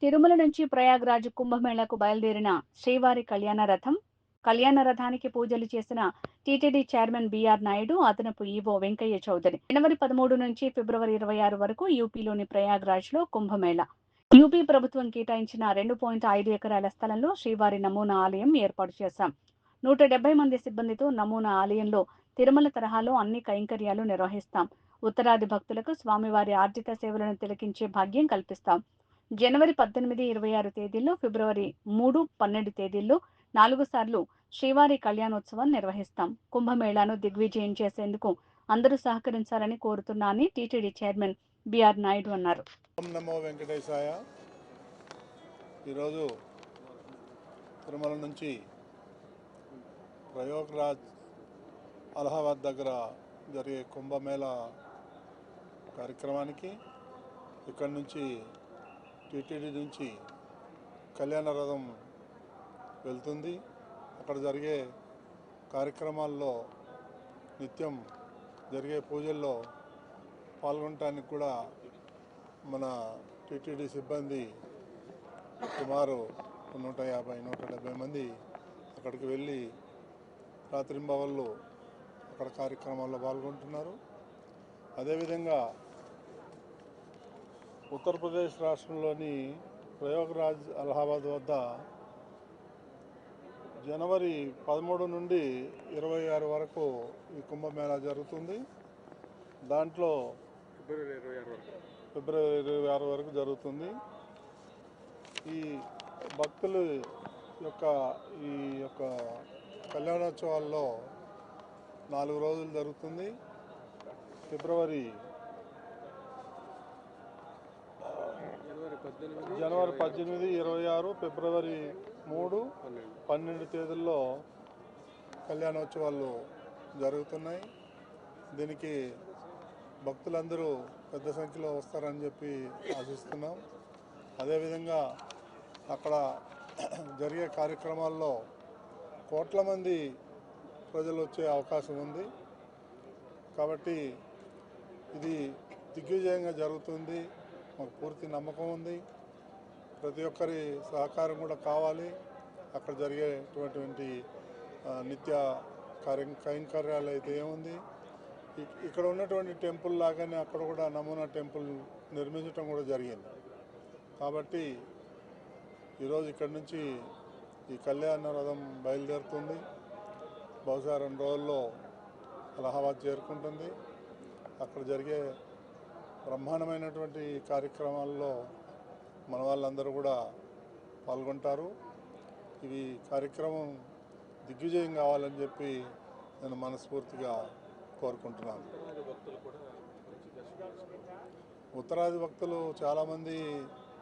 తిరుమల నుంచి ప్రయాగ్రాజ్ కుంభమేళాకు బయలుదేరిన శ్రీవారి కళ్యాణ రథానికి పూజలు చేసిన టీటీడీ చైర్మన్ బిఆర్ నాయుడు, అదనపు ఈవో వెంకయ్య చౌదరి. జనవరి 13 నుంచి ఫిబ్రవరి 26 వరకు యూపీలోని ప్రయాగ్రాజ్లో కుంభమేళా. యూపీ ప్రభుత్వం కేటాయించిన 2.5 ఎకరాల స్థలంలో శ్రీవారి నమూనా ఆలయం ఏర్పాటు చేశాం. 170 మంది సిబ్బందితో నమూనా ఆలయంలో తిరుమల తరహాలో అన్ని కైంకర్యాలు నిర్వహిస్తాం. ఉత్తరాది భక్తులకు స్వామివారి ఆర్జిత సేవలను తిలకించే భాగ్యం కల్పిస్తాం. జనవరి 18, 26 తేదీల్లో, ఫిబ్రవరి 3, 12 తేదీల్లో 4 సార్లు శ్రీవారి కళ్యాణోత్సవం నిర్వహిస్తాం. కుంభమేళాను దిగ్విజయం చేసేందుకు అందరూ సహకరించాలని కోరుతున్నా అని టీటీడీ చైర్మన్ బిఆర్ నాయుడు అన్నారు. ఓం నమో వెంకటేశాయ. ఈరోజు తిరుమల నుంచి ప్రయాగ్రాజ్ అలహాబాద్ దగ్గర జరిగే కుంభమేళా కార్యక్రమానికి ఇక్కడి నుంచి టీటీడీ నుంచి కళ్యాణ రథం వెళ్తుంది. అక్కడ జరిగే కార్యక్రమాల్లో నిత్యం జరిగే పూజల్లో పాల్గొనడానికి కూడా మన టీటీడీ సిబ్బంది సుమారు 150-170 మంది అక్కడికి వెళ్ళి రాత్రింబవళ్ళు అక్కడ కార్యక్రమాల్లో పాల్గొంటున్నారు. అదేవిధంగా ఉత్తరప్రదేశ్ రాష్ట్రంలోని ప్రయాగ్రాజ్ అలహాబాద్ వద్ద జనవరి 13 నుండి 26 వరకు ఈ కుంభమేళా జరుగుతుంది. దాంట్లో ఫిబ్రవరి 26 వరకు జరుగుతుంది. ఈ భక్తులు ఈ యొక్క కళ్యాణోత్సవాల్లో 4 రోజులు జరుగుతుంది. జనవరి 18, 26, ఫిబ్రవరి 3, 12 తేదీల్లో కళ్యాణోత్సవాలు జరుగుతున్నాయి. దీనికి భక్తులందరూ పెద్ద సంఖ్యలో వస్తారని చెప్పి ఆశిస్తున్నాం. అదేవిధంగా అక్కడ జరిగే కార్యక్రమాల్లో కోట్ల మంది ప్రజలు వచ్చే అవకాశం ఉంది. కాబట్టి ఇది దిగ్విజయంగా జరుగుతుంది. మాకు పూర్తి నమ్మకం ఉంది. ప్రతి ఒక్కరి సహకారం కూడా కావాలి. అక్కడ జరిగేటువంటి నిత్య కైంకర్యాలు అయితే ఏముంది, ఇక్కడ ఉన్నటువంటి టెంపుల్ లాగానే అక్కడ కూడా నమూనా టెంపుల్ నిర్మించడం కూడా జరిగింది. కాబట్టి ఈరోజు ఇక్కడి నుంచి ఈ కళ్యాణ రథం బయలుదేరుతుంది. బహుశా 2 రోజుల్లో అలహాబాద్ చేరుకుంటుంది. అక్కడ జరిగే బ్రహ్మాండమైనటువంటి కార్యక్రమాల్లో మన వాళ్ళందరూ కూడా పాల్గొంటారు. ఇవి కార్యక్రమం దిగ్విజయం కావాలని చెప్పి నేను మనస్ఫూర్తిగా కోరుకుంటున్నాను. ఉత్తరాది భక్తులు చాలామంది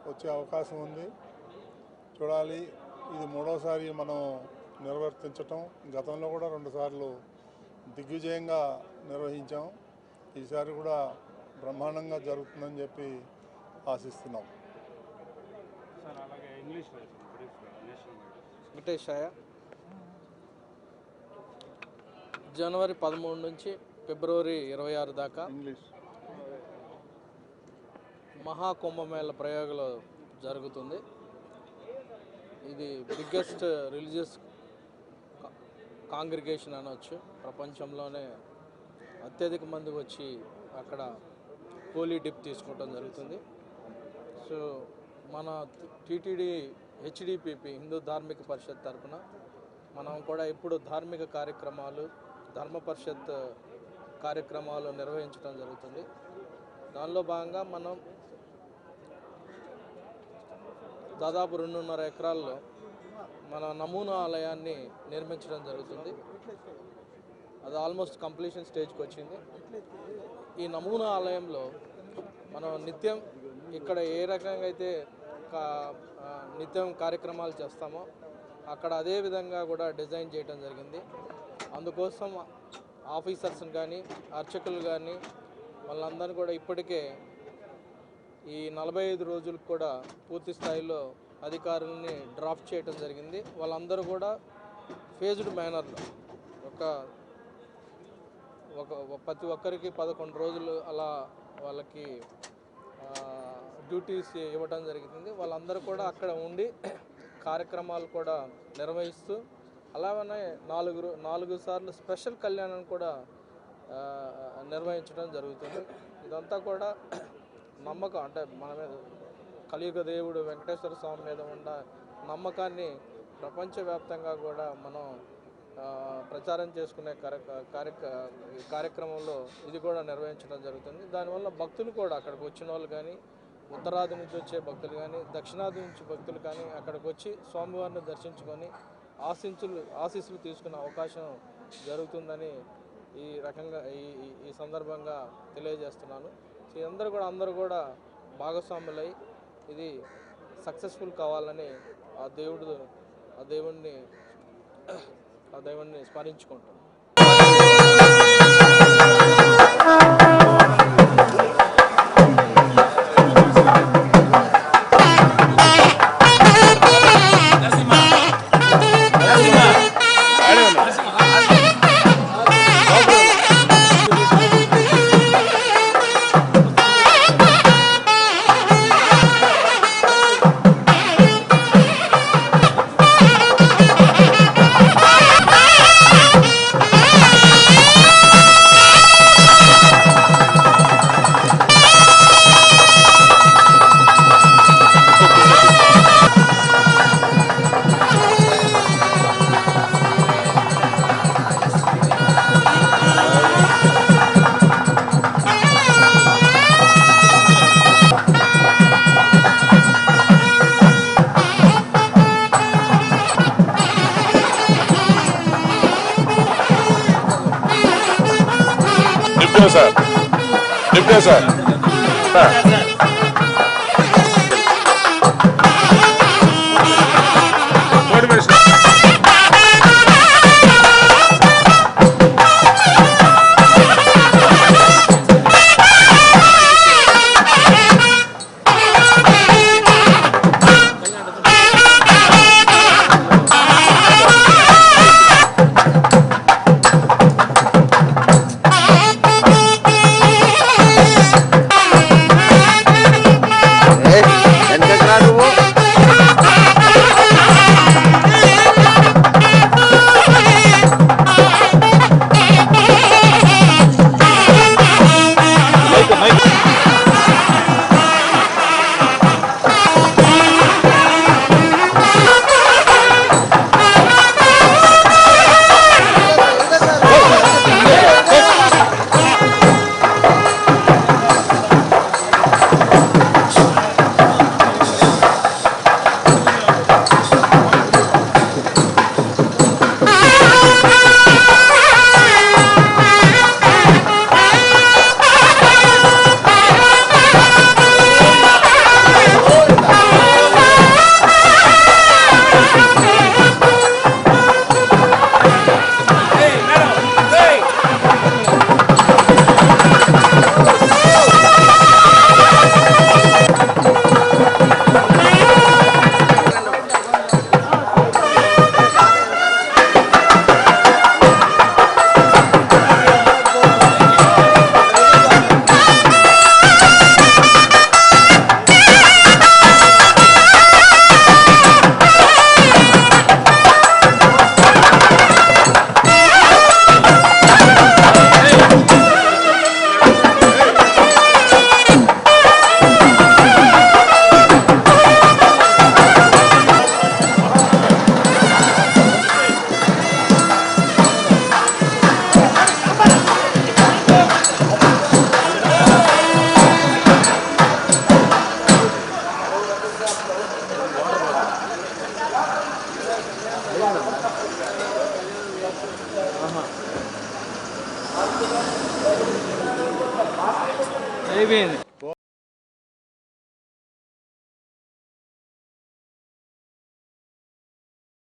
వచ్చే అవకాశం ఉంది. చూడాలి. ఇది 3వసారి మనం నిర్వర్తించటం. గతంలో కూడా 2 సార్లు దిగ్విజయంగా నిర్వహించాం. ఈసారి కూడా బ్రహ్మాండంగా జరుగుతుందని చెప్పి ఆశిస్తున్నాం. వెంకటేశాయ. జనవరి 13 నుంచి ఫిబ్రవరి 26 దాకా మహాకుంభమేళ ప్రయోగంలో జరుగుతుంది. ఇది బిగ్గెస్ట్ రిలీజియస్ కాంగ్రిగేషన్ అనవచ్చు. ప్రపంచంలోనే అత్యధిక మంది వచ్చి అక్కడ హోలీ డిప్ తీసుకోవడం జరుగుతుంది. సో మన టీటీడీ హెచ్డిపిపి హిందూ ధార్మిక పరిషత్ తరఫున మనం కూడా ఇప్పుడు ధార్మిక కార్యక్రమాలు, ధర్మ పరిషత్ కార్యక్రమాలు నిర్వహించడం జరుగుతుంది. దానిలో భాగంగా మనం దాదాపు 2.5 ఎకరాల్లో మన నమూనా ఆలయాన్ని నిర్మించడం జరుగుతుంది. అది ఆల్మోస్ట్ కంప్లీషన్ స్టేజ్కి వచ్చింది. ఈ నమూనా ఆలయంలో మనం నిత్యం ఇక్కడ ఏ రకంగా అయితే నిత్యం కార్యక్రమాలు చేస్తామో అక్కడ అదే విధంగా కూడా డిజైన్ చేయడం జరిగింది. అందుకోసం ఆఫీసర్స్ని కానీ అర్చకులు కానీ వాళ్ళందరినీ కూడా ఇప్పటికే ఈ 45 రోజులకు కూడా పూర్తి స్థాయిలో అధికారులని డ్రాఫ్ట్ చేయడం జరిగింది. వాళ్ళందరూ కూడా ఫేజ్డ్ మేనర్లో ప్రతి ఒక్కరికి 11 రోజులు అలా వాళ్ళకి డ్యూటీస్ ఇవ్వడం జరుగుతుంది. వాళ్ళందరూ కూడా అక్కడ ఉండి కార్యక్రమాలు కూడా నిర్వహిస్తూ, అలాగనే 4 సార్లు స్పెషల్ కళ్యాణం కూడా నిర్వహించడం జరుగుతుంది. ఇదంతా కూడా నమ్మకం, అంటే మన మీద కలియుగ దేవుడు వెంకటేశ్వర స్వామి మీద ఉన్న నమ్మకాన్ని ప్రపంచవ్యాప్తంగా కూడా మనం ప్రచారం చేసుకునే కార్యక్రమంలో ఇది కూడా నిర్వహించడం జరుగుతుంది. దానివల్ల భక్తులు కూడా అక్కడికి వచ్చిన వాళ్ళు కానీ, ఉత్తరాది నుంచి వచ్చే భక్తులు కానీ, దక్షిణాది నుంచి భక్తులు కానీ అక్కడికి వచ్చి స్వామివారిని దర్శించుకొని ఆశీస్సులు తీసుకునే అవకాశం జరుగుతుందని ఈ రకంగా ఈ సందర్భంగా తెలియజేస్తున్నాను. సో అందరూ కూడా భాగస్వాములై ఇది సక్సెస్ఫుల్ కావాలని ఆ దేవుణ్ణి స్మరించుకుంటాం. సార్ అయిపోయింది.